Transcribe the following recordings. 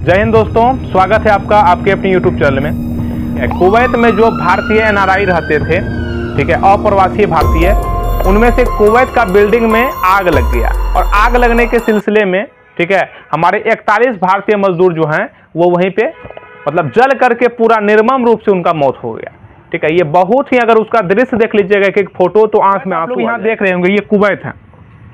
जय हिंद दोस्तों, स्वागत है आपका आपके अपने यूट्यूब चैनल में। कुवैत में जो भारतीय एनआरआई रहते थे, ठीक है, अप्रवासी भारतीय, उनमें से कुवैत का बिल्डिंग में आग लग गया और आग लगने के सिलसिले में, ठीक है, हमारे 41 भारतीय मजदूर जो हैं वो वहीं पे मतलब जल करके पूरा निर्मम रूप से उनका मौत हो गया। ठीक है, ये बहुत ही, अगर उसका दृश्य देख लीजिएगा कि एक फोटो तो आंख में आप लोग यहाँ देख रहे होंगे, ये कुवैत है।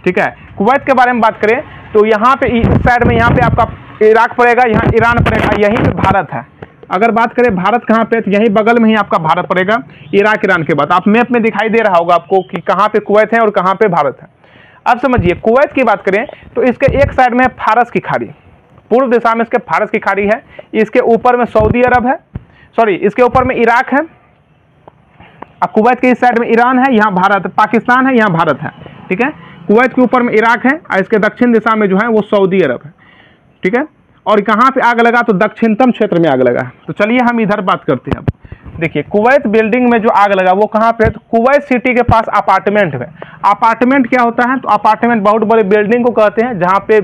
ठीक है, कुवैत के बारे में बात करें तो यहाँ पे इस साइड में यहाँ पे आपका इराक पड़ेगा, यहाँ ईरान पड़ेगा, यहीं पे भारत है। अगर बात करें भारत कहाँ पे, तो यहीं बगल में ही आपका भारत पड़ेगा, इराक ईरान के बाद। आप मैप में दिखाई दे रहा होगा आपको कि कहाँ पे कुवैत है और कहाँ पे भारत है। अब समझिए, कुवैत की बात करें तो इसके एक साइड में है फारस की खाड़ी, पूर्व दिशा में इसके फारस की खाड़ी है, इसके ऊपर में सऊदी अरब है, सॉरी इसके ऊपर में इराक है, कुवैत के इस साइड में ईरान है, यहाँ भारत, पाकिस्तान है, यहाँ भारत है। ठीक है, कुवैत के ऊपर में इराक है और इसके दक्षिण दिशा में जो है वो सऊदी अरब है। ठीक है, और कहाँ पे आग लगा तो दक्षिणतम क्षेत्र में आग लगा। तो चलिए हम इधर बात करते हैं। अब देखिए, कुवैत बिल्डिंग में जो आग लगा वो कहाँ पे है, तो कुवैत सिटी के पास अपार्टमेंट है। अपार्टमेंट क्या होता है, तो अपार्टमेंट बहुत बड़े बिल्डिंग को कहते हैं जहाँ पे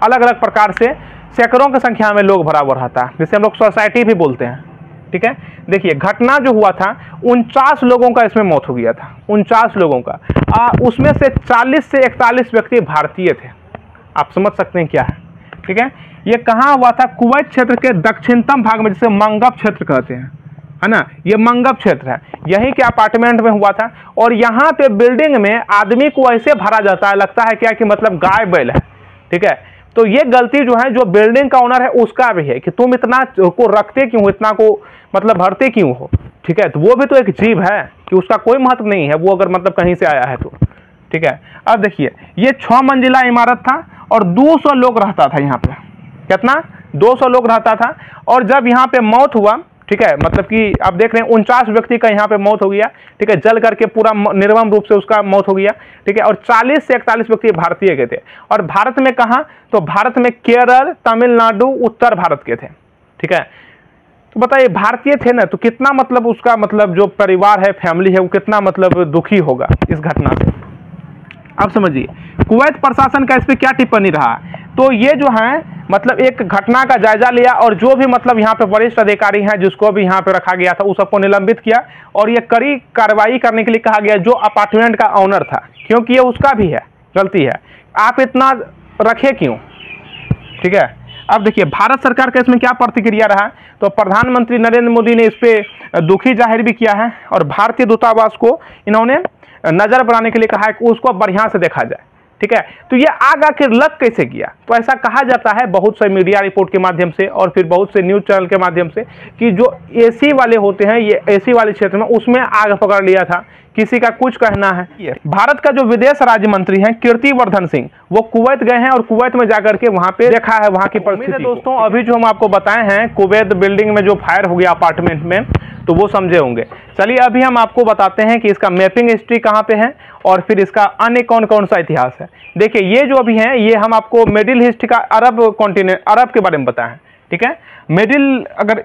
अलग अलग प्रकार से सैकड़ों की संख्या में लोग भरा हुआ रहता है, जिसे हम लोग सोसाइटी भी बोलते हैं। ठीक है, देखिए घटना जो हुआ था 49 लोगों का इसमें मौत हो गया था, 49 लोगों का। उसमें से 40 से 41 व्यक्ति भारतीय थे। आप समझ सकते हैं क्या है। ठीक है, ये कहाँ हुआ था, कुवैत क्षेत्र के दक्षिणतम भाग में, जिसे मंगब क्षेत्र कहते हैं, है ना, ये मंगब क्षेत्र है, यहीं के अपार्टमेंट में हुआ था। और यहाँ पे बिल्डिंग में आदमी को ऐसे भरा जाता है, लगता है क्या कि मतलब गाय बैल है। ठीक है, तो ये गलती जो है जो बिल्डिंग का ओनर है उसका भी है कि तुम इतना को रखते क्यों हो, इतना को मतलब भरते क्यों हो। ठीक है, तो वो भी तो एक जीव है कि उसका कोई महत्व नहीं है, वो अगर मतलब कहीं से आया है तो। ठीक है, अब देखिए, ये 6 मंजिला इमारत था और 200 लोग रहता था यहाँ पे। कितना, 200 लोग रहता था। और जब यहाँ पे मौत हुआ, ठीक है, मतलब कि आप देख रहे हैं 49 व्यक्ति का यहाँ पे मौत हो गया। ठीक है, जल करके पूरा निर्मम रूप से उसका मौत हो गया। ठीक है, और 40 से 41 व्यक्ति भारतीय के थे। और भारत में कहाँ, तो भारत में केरल, तमिलनाडु, उत्तर भारत के थे। ठीक है, तो बताइए भारतीय थे ना, तो कितना मतलब उसका मतलब जो परिवार है, फैमिली है, वो कितना मतलब दुखी होगा इस घटना से। अब समझिए, कुवैत प्रशासन का इस पर क्या टिप्पणी रहा, तो ये जो है मतलब एक घटना का जायजा लिया और जो भी मतलब यहाँ पे वरिष्ठ अधिकारी हैं जिसको भी यहाँ पे रखा गया था उस सबको निलंबित किया और ये कड़ी कार्रवाई करने के लिए कहा गया जो अपार्टमेंट का ओनर था, क्योंकि ये उसका भी है, गलती है, आप इतना रखे क्यों। ठीक है, अब देखिए भारत सरकार का इसमें क्या प्रतिक्रिया रहा, तो प्रधानमंत्री नरेंद्र मोदी ने इस पर दुखी जाहिर भी किया है और भारतीय दूतावास को इन्होंने नजर बनाने के लिए कहा है कि उसको बढ़िया से देखा जाए। ठीक है, तो ये आग आखिर लग कैसे गया, तो ऐसा कहा जाता है बहुत से मीडिया रिपोर्ट के माध्यम से और फिर बहुत से न्यूज चैनल के माध्यम से कि जो एसी वाले होते हैं, ये एसी वाले क्षेत्र में उसमें आग पकड़ लिया था, किसी का कुछ कहना है। भारत का जो विदेश राज्य मंत्री हैं कीर्तिवर्धन सिंह, वो कुवैत गए हैं और कुवैत में जाकर के वहां पे देखा है वहां की परिस्थिति। दोस्तों अभी जो हम आपको बताए हैं कुवैत बिल्डिंग में जो फायर हो गया अपार्टमेंट में, तो वो समझे होंगे। चलिए अभी हम आपको बताते हैं कि इसका मैपिंग हिस्ट्री कहाँ पे है और फिर इसका अन्य कौन कौन सा इतिहास है। देखिए ये जो अभी है ये हम आपको मिडिल ईस्ट का अरब कॉन्टिनेंट, अरब के बारे में बताएं। ठीक है, अगर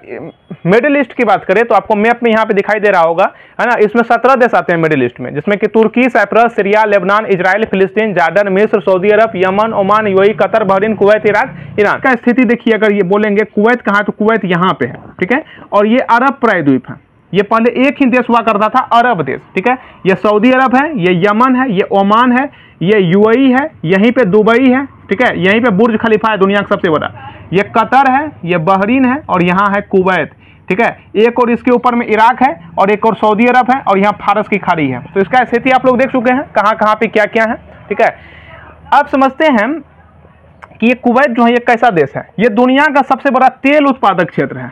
मिडिल ईस्ट की बात करें तो आपको मैप में यहाँ पे दिखाई दे रहा होगा, है ना, इसमें 17 देश आते हैं मिडिल ईस्ट में, जिसमें कि Turkey, Cyprus, Syria, Lebanon, Israel, फिलिस्तीन, जॉर्डन, मिस्र, Saudi Arab, Yemen, Oman, UAE, Qatar, Bahrain, Kuwait, Iraq, Iran का स्थिति देखिए। अगर ये बोलेंगे कुवैत कहाँ, तो कुवैत यहाँ पे है। ठीक है, और ये अरब प्रायद्वीप है, ये पहले एक ही देश हुआ करता था, अरब देश। ठीक है, ये सऊदी अरब है, ये यमन है, ये ओमान है, ये यूएई है, यहीं पे दुबई है। ठीक है, यहीं पे बुर्ज खलीफा है दुनिया का सबसे बड़ा, ये कतर है, ये बहरीन है और यहाँ है कुवैत। ठीक है, एक और इसके ऊपर में इराक है और एक और सऊदी अरब है और यहाँ फारस की खाड़ी है। तो इसका स्थिति आप लोग देख चुके हैं कहाँ कहाँ पे क्या क्या है। ठीक है, अब समझते हैं कि ये कुवैत जो है ये कैसा देश है। ये दुनिया का सबसे बड़ा तेल उत्पादक क्षेत्र है।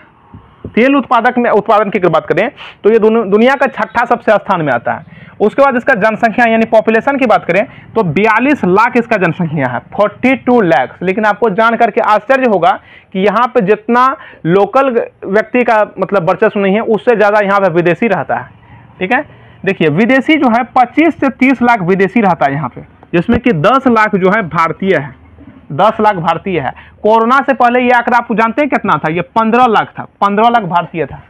तेल उत्पादन की बात करें तो ये दुनिया का 6ठा सबसे स्थान में आता है। उसके बाद इसका जनसंख्या यानी पॉपुलेशन की बात करें तो 42 लाख इसका जनसंख्या है, 42 लाख। लेकिन आपको जान करके आश्चर्य होगा कि यहाँ पे जितना लोकल व्यक्ति का मतलब वर्चस्व नहीं है, उससे ज़्यादा यहाँ पे विदेशी रहता है। ठीक है, देखिए विदेशी जो है 25 से 30 लाख विदेशी रहता है यहाँ पे, जिसमें कि 10 लाख जो है भारतीय है, 10 लाख भारतीय है। कोरोना से पहले ये आंकड़ा आप जानते हैं कितना था, ये 15 लाख था, 15 लाख भारतीय था।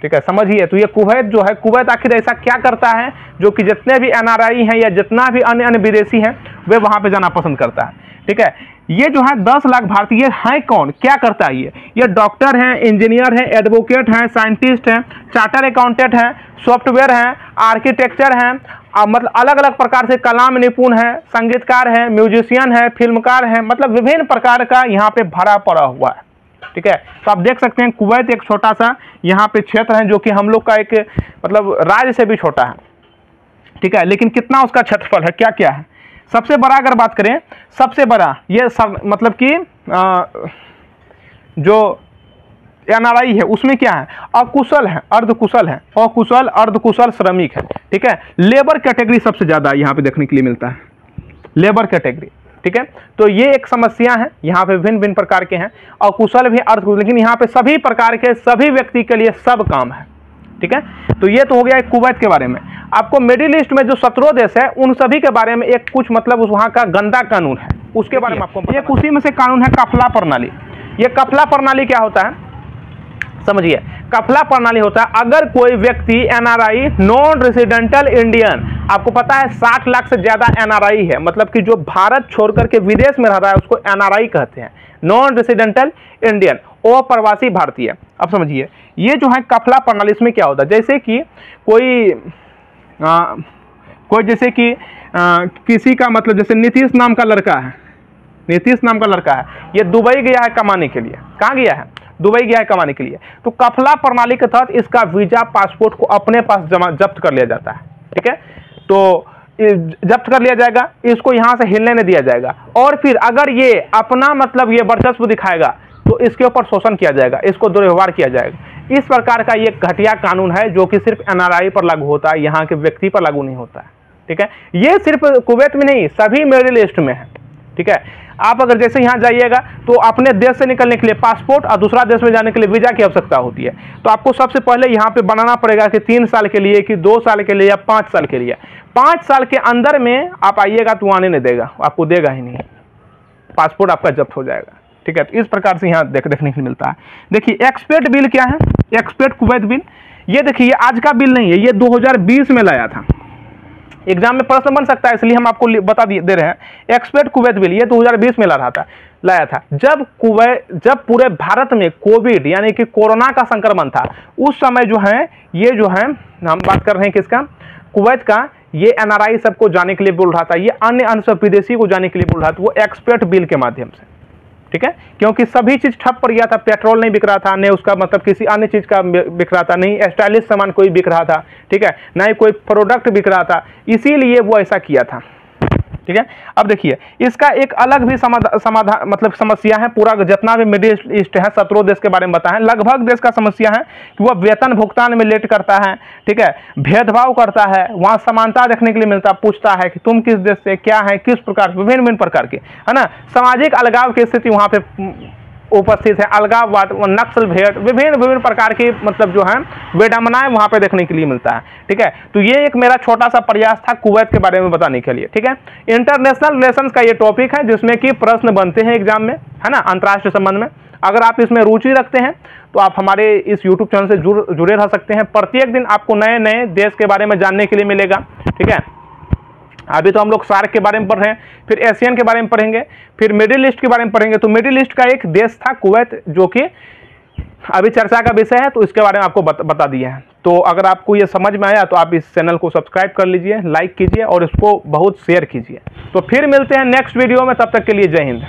ठीक है, समझिए। तो ये कुवैत जो है, कुवैत आखिर ऐसा क्या करता है जो कि जितने भी एनआरआई हैं या जितना भी अन्य विदेशी हैं वे वहाँ पे जाना पसंद करता है। ठीक है, ये जो है 10 लाख भारतीय हैं कौन, क्या करता है ये डॉक्टर हैं, इंजीनियर हैं, एडवोकेट हैं, साइंटिस्ट हैं, चार्टर अकाउंटेंट हैं, सॉफ्टवेयर हैं, आर्किटेक्चर हैं, मतलब अलग अलग प्रकार से कला में निपुण है, संगीतकार है, म्यूजिशियन है, फिल्मकार है, मतलब विभिन्न प्रकार का यहाँ पे भरा पड़ा हुआ है। ठीक है, तो आप देख सकते हैं कुवैत एक छोटा सा यहाँ पे क्षेत्र है जो कि हम लोग का एक मतलब राज्य से भी छोटा है। ठीक है, लेकिन कितना उसका क्षेत्रफल है, क्या क्या है। सबसे बड़ा अगर बात करें, सबसे बड़ा ये सब मतलब कि जो NRI है उसमें क्या है, अकुशल है, अर्धकुशल है, अकुशल अर्धकुशल श्रमिक है। ठीक है, लेबर कैटेगरी सबसे ज्यादा यहाँ पे देखने के लिए मिलता है, लेबर कैटेगरी। ठीक है, तो ये एक समस्या है, यहाँ पे भिन्न भिन्न प्रकार के हैं, अकुशल भी अर्धकुशल, लेकिन यहाँ पे सभी प्रकार के सभी व्यक्ति के लिए सब काम है। ठीक है, तो ये तो हो गया कुवैत के बारे में। आपको मिडिल ईस्ट में जो 17 देश है उन सभी के बारे में एक कुछ मतलब उस वहाँ का गंदा कानून है, उसके बारे में आपको एक उसी में से कानून है कफला प्रणाली। ये कफला प्रणाली क्या होता है समझिए, कफला प्रणाली होता है अगर कोई व्यक्ति NRI नॉन रेसिडेंटल इंडियन, आपको पता है 60 लाख से ज्यादा NRI है, मतलब कि जो भारत छोड़ करके विदेश में रहता है उसको NRI कहते हैं, नॉन रेसिडेंटल इंडियन, अप्रवासी भारतीय। अब समझिए ये जो है कफला प्रणाली, इसमें क्या होता है, जैसे कि कोई जैसे कि किसी का मतलब जैसे नीतीश नाम का लड़का है, नीतीश नाम का लड़का है, ये दुबई गया है कमाने के लिए, कहाँ गया है, दुबई गया है कमाने के लिए, तो कफला प्रणाली के तहत इसका वीजा पासपोर्ट को अपने पास जब्त कर लिया जाता है। ठीक है, तो जब्त कर लिया जाएगा, इसको यहाँ से हिलने नहीं दिया जाएगा, और फिर अगर ये अपना मतलब ये वर्चस्व दिखाएगा तो इसके ऊपर शोषण किया जाएगा, इसको दुर्व्यवहार किया जाएगा। इस प्रकार का ये घटिया कानून है जो कि सिर्फ NRI पर लागू होता है, यहाँ के व्यक्ति पर लागू नहीं होता है। ठीक है, ये सिर्फ कुवैत में नहीं, सभी मिडिल ईस्ट में है। ठीक है, आप अगर जैसे यहाँ जाइएगा तो अपने देश से निकलने के लिए पासपोर्ट और दूसरा देश में जाने के लिए वीजा की आवश्यकता होती है, तो आपको सबसे पहले यहाँ पे बनाना पड़ेगा कि 3 साल के लिए, कि 2 साल के लिए, या 5 साल के लिए। 5 साल के अंदर में आप आइएगा तो आने नहीं देगा, आपको देगा ही नहीं, पासपोर्ट आपका जब्त हो जाएगा। ठीक है, तो इस प्रकार से यहाँ देखने के लिए मिलता है। देखिए एक्सपेट बिल क्या है, एक्सपेट कुवैत बिल, ये देखिए आज का बिल नहीं है, ये 2020 में लाया था, एग्जाम में प्रश्न बन सकता है इसलिए हम आपको बता दे रहे हैं। एक्सपेट कुवैत बिल ये 2020 में लाया था जब पूरे भारत में कोविड यानी कि कोरोना का संक्रमण था, उस समय जो है ये जो है हम बात कर रहे हैं किसका, कुवैत का, ये NRI सबको जाने के लिए बोल रहा था, ये अन्य सब विदेशी को जाने के लिए बोल रहा था, वो एक्सपेट बिल के माध्यम से। ठीक है, क्योंकि सभी चीज ठप पड़ गया था, पेट्रोल नहीं बिक रहा था, नहीं उसका मतलब किसी अन्य चीज का बिक रहा था, नहीं स्टाइलिश सामान कोई बिक रहा था। ठीक है, ना ही कोई प्रोडक्ट बिक रहा था, इसीलिए वो ऐसा किया था। ठीक है, अब देखिए इसका एक अलग भी समाधान मतलब समस्या है, पूरा जितना भी मिडिल ईस्ट है 17 देश के बारे में बताएं, लगभग देश का समस्या है कि वह वेतन भुगतान में लेट करता है। ठीक है, भेदभाव करता है, वहाँ समानता देखने के लिए मिलता, पूछता है कि तुम किस देश से, क्या है, किस प्रकार, विभिन्न प्रकार के, है ना, सामाजिक अलगाव की स्थिति वहाँ पे उपस्थित है, अलगाववाद, नक्सल भेद, विभिन्न प्रकार की मतलब जो है विडंबनाएं वहां पे देखने के लिए मिलता है। ठीक है, तो ये एक मेरा छोटा सा प्रयास था कुवैत के बारे में बताने के लिए। ठीक है, इंटरनेशनल रिलेशंस का ये टॉपिक है जिसमें कि प्रश्न बनते हैं एग्जाम में, है ना, अंतर्राष्ट्रीय संबंध में। अगर आप इसमें रुचि रखते हैं तो आप हमारे इस यूट्यूब चैनल से जुड़े रह सकते हैं। प्रत्येक दिन आपको नए नए देश के बारे में जानने के लिए मिलेगा। ठीक है, अभी तो हम लोग सार्क के बारे में पढ़ रहे हैं, फिर एशियन के बारे में पढ़ेंगे, फिर मिडिल ईस्ट के बारे में पढ़ेंगे। तो मिडिल ईस्ट का एक देश था कुवैत जो कि अभी चर्चा का विषय है, तो इसके बारे में आपको बता दिया है। तो अगर आपको ये समझ में आया तो आप इस चैनल को सब्सक्राइब कर लीजिए, लाइक कीजिए और इसको बहुत शेयर कीजिए। तो फिर मिलते हैं नेक्स्ट वीडियो में, तब तक के लिए जय हिंद।